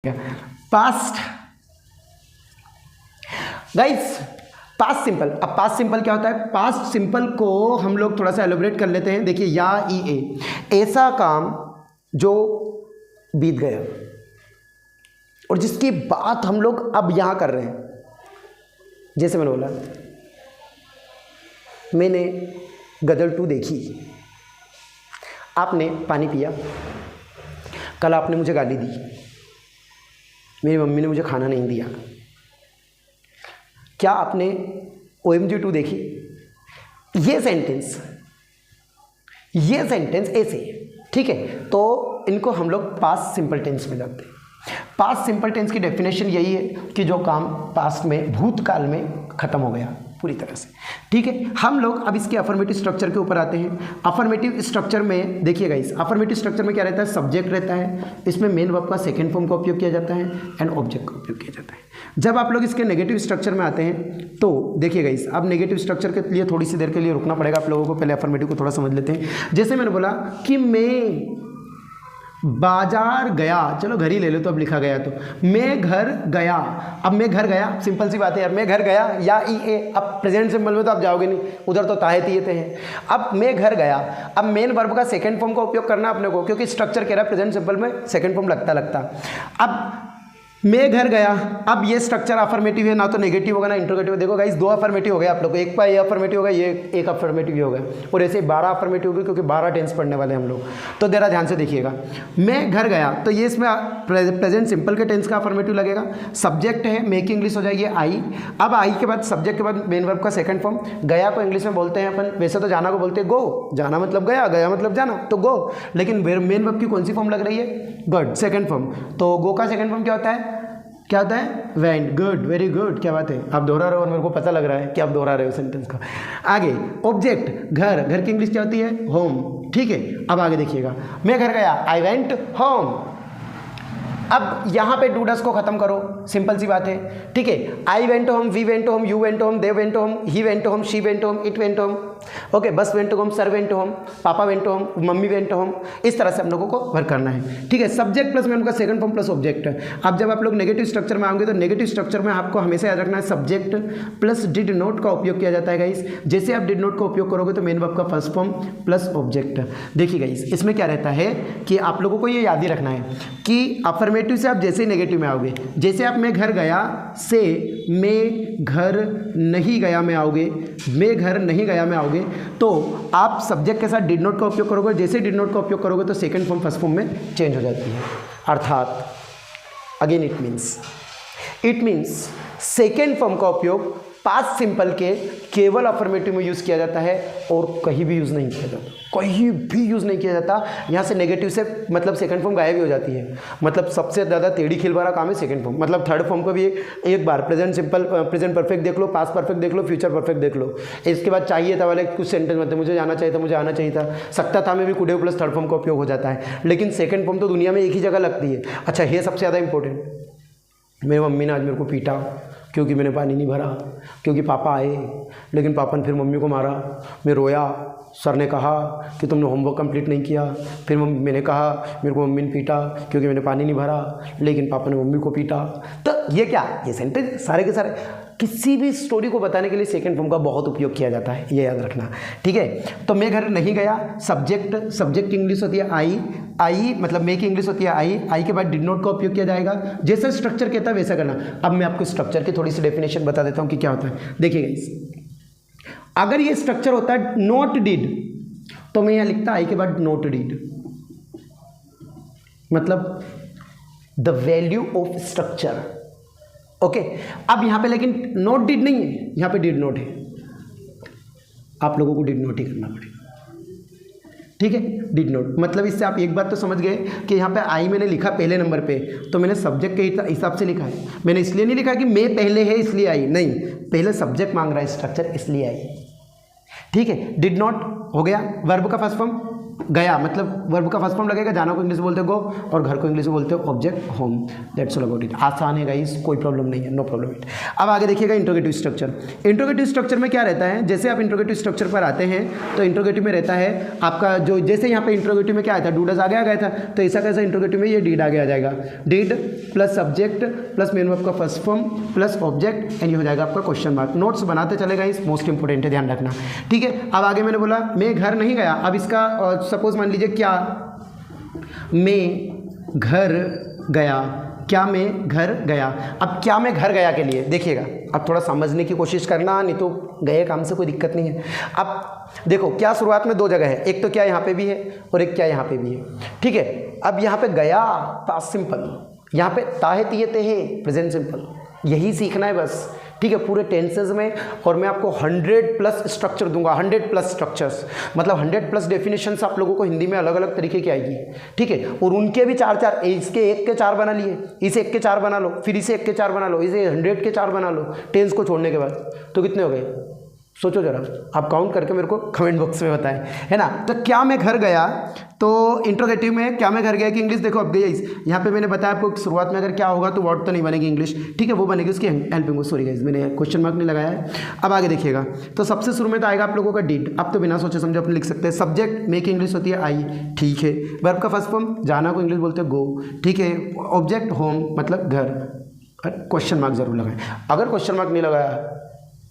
Past guys, past simple. अब past simple क्या होता है? पास्ट सिंपल को हम लोग थोड़ा सा एलोबरेट कर लेते हैं। देखिए, या ई ए, ऐसा काम जो बीत गया और जिसकी बात हम लोग अब यहां कर रहे हैं। जैसे मैंने बोला, मैंने गदर 2 देखी, आपने पानी पिया, कल आपने मुझे गाली दी, मेरी मम्मी ने मुझे खाना नहीं दिया। क्या आपने OMG 2 देखी? ये सेंटेंस ऐसे, ठीक है। तो इनको हम लोग पास्ट सिंपल टेंस में लाते हैं। पास्ट सिंपल टेंस की डेफिनेशन यही है कि जो काम पास्ट में, भूतकाल में खत्म हो गया पूरी तरह से, ठीक है। हम लोग अब इसके अफर्मेटिव स्ट्रक्चर के ऊपर आते हैं। अफर्मेटिव स्ट्रक्चर में देखिएगा, इस अफर्मेटिव स्ट्रक्चर में क्या रहता है? सब्जेक्ट रहता है, इसमें मेन वर्ब का सेकंड फॉर्म का उपयोग किया जाता है एंड ऑब्जेक्ट का उपयोग किया जाता है। जब आप लोग इसके नेगेटिव स्ट्रक्चर में आते हैं तो देखिएगा, इस अब नेगेटिव स्ट्रक्चर के लिए थोड़ी सी देर के लिए रुकना पड़ेगा आप लोगों को। पहले अफर्मेटिव को थोड़ा समझ लेते हैं। जैसे मैंने बोला कि मैं बाजार गया, चलो घर ही ले लो, तो अब लिखा गया तो मैं घर गया। अब मैं घर गया, सिंपल सी बात है यार, मैं घर गया या ई ए। अब प्रेजेंट सिंपल में तो आप जाओगे नहीं, उधर तो ताहे तीते हैं। अब मैं घर गया, अब मेन वर्ब का सेकंड फॉर्म का उपयोग करना अपने को, क्योंकि स्ट्रक्चर कह रहा है प्रेजेंट सिंपल में सेकंड फॉर्म लगता। अब मैं घर गया, अब ये स्ट्रक्चर अफर्मेटिव है, ना तो नेगेटिव होगा ना इंट्रोगेटिव। देखो गाइस, 2 अफर्मेटिव हो गए आप लोग को, एक पर ये अफर्मेटिव होगा, ये एक अफर्मेटिव ही होगा, और ऐसे 12 अफर्मेटिव होगी, क्योंकि 12 टेंस पढ़ने वाले हम लोग। तो जरा ध्यान से देखिएगा, मैं घर गया, तो ये इसमें प्रेजेंट सिंपल के टेंस का अफर्मेटिव लगेगा। सब्जेक्ट है, मेक इंग्लिश हो जाएगी आई। अब आई के बाद, सब्जेक्ट के बाद मेन वर्ब का सेकंड फॉर्म। गया को इंग्लिश में बोलते हैं अपन, वैसे तो जाना को बोलते हैं गो, जाना मतलब गया, गया मतलब जाना, तो गो। लेकिन मेन वर्ब की कौन सी फॉर्म लग रही है? Good, second form. तो गो का सेकंड फॉर्म क्या होता है? क्या होता है? वेंट। गुड, वेरी गुड, क्या बात है, आप दोहरा रहे हो और मेरे को पता लग रहा है कि आप दोहरा रहे हो सेंटेंस को। आगे ऑब्जेक्ट, घर, घर की इंग्लिश क्या होती है? होम, ठीक है। अब आगे देखिएगा, मैं घर गया, आई वेंट होम। अब यहाँ पे डू डस को खत्म करो, सिंपल सी बात है, ठीक है। I went home, we went home, you went home, they went home, he went home, she went home, it went home, okay. Bus went home, sir went home, पापा went home, मम्मी went home. इस तरह से हम लोगों को work करना है, ठीक है। सब्जेक्ट प्लस मेन का सेकंड फॉर्म प्लस ऑब्जेक्ट। अब जब आप लोग नेगेटिव स्ट्रक्चर में आओगे तो नेगेटिव स्ट्रक्चर में आपको हमेशा याद रखना है सब्जेक्ट प्लस डिड नोट का उपयोग किया जाता है गाइस। जैसे आप डिड नोट का उपयोग करोगे तो मेन वर्ब का फर्स्ट फॉर्म प्लस ऑब्जेक्ट। देखिए गाइस, इसमें क्या रहता है कि आप लोगों को ये याद ही रखना है कि अफर्मेटिव से आप जैसे नेगेटिव में आओगे, जैसे आप मैं घर गया से मैं घर नहीं गया में आओगे, मैं घर नहीं गया में आओगे, तो आप सब्जेक्ट के साथ डिड नोट का उपयोग करोगे। जैसे डिड नोट का उपयोग करोगे तो सेकंड फॉर्म फर्स्ट फॉर्म में चेंज हो जाती है। अर्थात again it means second form का उपयोग पास्ट सिंपल के केवल अफर्मेटिव में यूज़ किया जाता है और कहीं भी यूज़ नहीं किया जाता, कहीं भी यूज़ नहीं किया जाता। यहाँ से नेगेटिव से मतलब सेकंड फॉर्म गायब ही हो जाती है। मतलब सबसे ज़्यादा टेढ़ी खील वाला काम है सेकंड फॉर्म। मतलब थर्ड फॉर्म को भी एक बार प्रेजेंट सिंपल, प्रेजेंट परफेक्ट देख लो, पास्ट परफेक्ट देख लो, फ्यूचर परफेक्ट देख लो। इसके बाद चाहिए था वाले कुछ सेंटेंस मतलब मुझे जाना चाहिए था, मुझे आना चाहिए था, सकता था में भी could have plus third form का उपयोग हो जाता है। लेकिन सेकंड फॉर्म तो दुनिया में एक ही जगह लगती है। अच्छा, ये सबसे ज़्यादा इंपॉर्टेंट, मेरी मम्मी ने आज मेरे को पीटा क्योंकि मैंने पानी नहीं भरा, क्योंकि पापा आए लेकिन पापा ने फिर मम्मी को मारा, मैं रोया, सर ने कहा कि तुमने होमवर्क कंप्लीट नहीं किया, फिर मैंने कहा मेरे को मम्मी ने पीटा क्योंकि मैंने पानी नहीं भरा, लेकिन पापा ने मम्मी को पीटा। तो ये क्या, ये सेंटेंस सारे के सारे किसी भी स्टोरी को बताने के लिए सेकंड फॉर्म का बहुत उपयोग किया जाता है, ये याद रखना, ठीक है। तो मैं घर नहीं गया, सब्जेक्ट इंग्लिश होती है आई मतलब मैं की इंग्लिश होती है आई के बाद डिड नोट का उपयोग किया जाएगा। जैसा स्ट्रक्चर कहता है वैसा करना। अब मैं आपको स्ट्रक्चर की थोड़ी सी डेफिनेशन बता देता हूँ कि क्या होता है। देखिएगा, अगर ये स्ट्रक्चर होता है नॉट डिड, तो मैं यहाँ लिखता आई के बाद नॉट डिड, मतलब the value of structure, okay. अब यहाँ पे लेकिन नोट डिड नहीं है, यहाँ पे डिड नोट है। आप लोगों को डिड नोट ही करना पड़ेगा, ठीक है। डिड नोट मतलब इससे आप एक बात तो समझ गए कि यहाँ पे आई मैंने लिखा पहले नंबर पे, तो मैंने सब्जेक्ट के हिसाब से लिखा है। मैंने इसलिए नहीं लिखा कि मैं पहले है इसलिए आई, नहीं, पहले सब्जेक्ट मांग रहा है स्ट्रक्चर इसलिए आई, ठीक है। डिड नॉट हो गया, वर्ब का फर्स्ट फॉर्म गया मतलब वर्ब का फर्स्ट फॉर्म लगेगा, जाना को इंग्लिश में बोलते हो गो, और घर को इंग्लिश में बोलते हो object home. That's all about it. आसान है गाइस, कोई प्रॉब्लम नहीं है, नो प्रॉब्लम इट। अब आगे देखिएगा इंट्रोगेटिव स्ट्रक्चर। इंट्रोगेटिव स्ट्रक्चर में क्या रहता है, जैसे आप इंट्रोगेटिव स्ट्रक्चर पर आते हैं तो इंट्रोगेटिव में रहता है आपका जो, जैसे यहाँ पे इंट्रोगेटिव में क्या आया था, डू डज आगे आ गया था, तो ऐसा कैसा इंट्रोगेटिव में ये डीड आगे आ जाएगा। Did plus subject plus main verb का first form plus object, and ये हो जाएगा आपका क्वेश्चन मार्क। नोट्स बनाते चले गाइस, मोस्ट इंपोर्टेंट है, ध्यान रखना, ठीक है। अब आगे मैंने बोला मैं घर नहीं गया। अब इसका सपोज मान लीजिए क्या मैं घर गया, क्या मैं घर गया। अब क्या मैं घर गया के लिए देखिएगा, अब थोड़ा समझने की कोशिश करना, नहीं तो गए काम से कोई दिक्कत नहीं है। अब देखो क्या शुरुआत में दो जगह है, एक तो क्या यहाँ पे भी है और एक क्या यहाँ पे भी है, ठीक है। अब यहाँ पे गया पास्ट सिंपल, यहाँ पे ताहे तिये ते है प्रेजेंट सिंपल, यही सीखना है बस, ठीक है, पूरे टेंसेस में। और मैं आपको 100+ स्ट्रक्चर दूंगा, 100+ स्ट्रक्चर्स, मतलब 100+ डेफिनेशंस आप लोगों को हिंदी में अलग अलग तरीके की आएगी, ठीक है। और उनके भी 4-4, इसके 1 के 4 बना लिए, इसे 1 के 4 बना लो, फिर इसे 1 के 4 बना लो, इसे 100 के 4 बना लो, टेंस को छोड़ने के बाद, तो कितने हो गए सोचो जरा, आप काउंट करके मेरे को कमेंट बॉक्स में बताएं, है ना। तो क्या मैं घर गया, तो इंट्रोगेटिव में क्या मैं घर गया की इंग्लिश देखो। अब गई यहाँ पे मैंने बताया आपको शुरुआत में अगर क्या होगा तो वर्ड तो नहीं बनेगी इंग्लिश, ठीक है, वो बनेगी उसकी हेल्पिंग। सॉरी गाइस, मैंने क्वेश्चन मार्क नहीं लगाया है। अब आगे देखिएगा, तो सबसे शुरू में तो आएगा आप लोगों का डिड। अब तो बिना सोचे समझे अपने लिख सकते हैं। सब्जेक्ट में की इंग्लिश होती है आई, ठीक है। वर्ब का फर्स्ट फॉर्म जाना को इंग्लिश बोलते हैं गो, ठीक है। ऑब्जेक्ट होम मतलब घर, क्वेश्चन मार्क जरूर लगाएं, अगर क्वेश्चन मार्क नहीं लगाया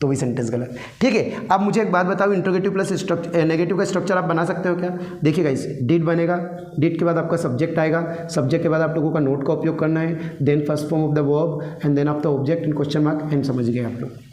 तो भी सेंटेंस गलत, ठीक है। अब मुझे एक बात बताओ, इंट्रोगेटिव प्लस नेगेटिव का स्ट्रक्चर आप बना सकते हो क्या? देखिएगा, इस डिड बनेगा, डिड के बाद आपका सब्जेक्ट आएगा, सब्जेक्ट के बाद आप लोगों का नोट का उपयोग करना है, then first form of the verb and then after object and question mark, and समझ गए आप लोग।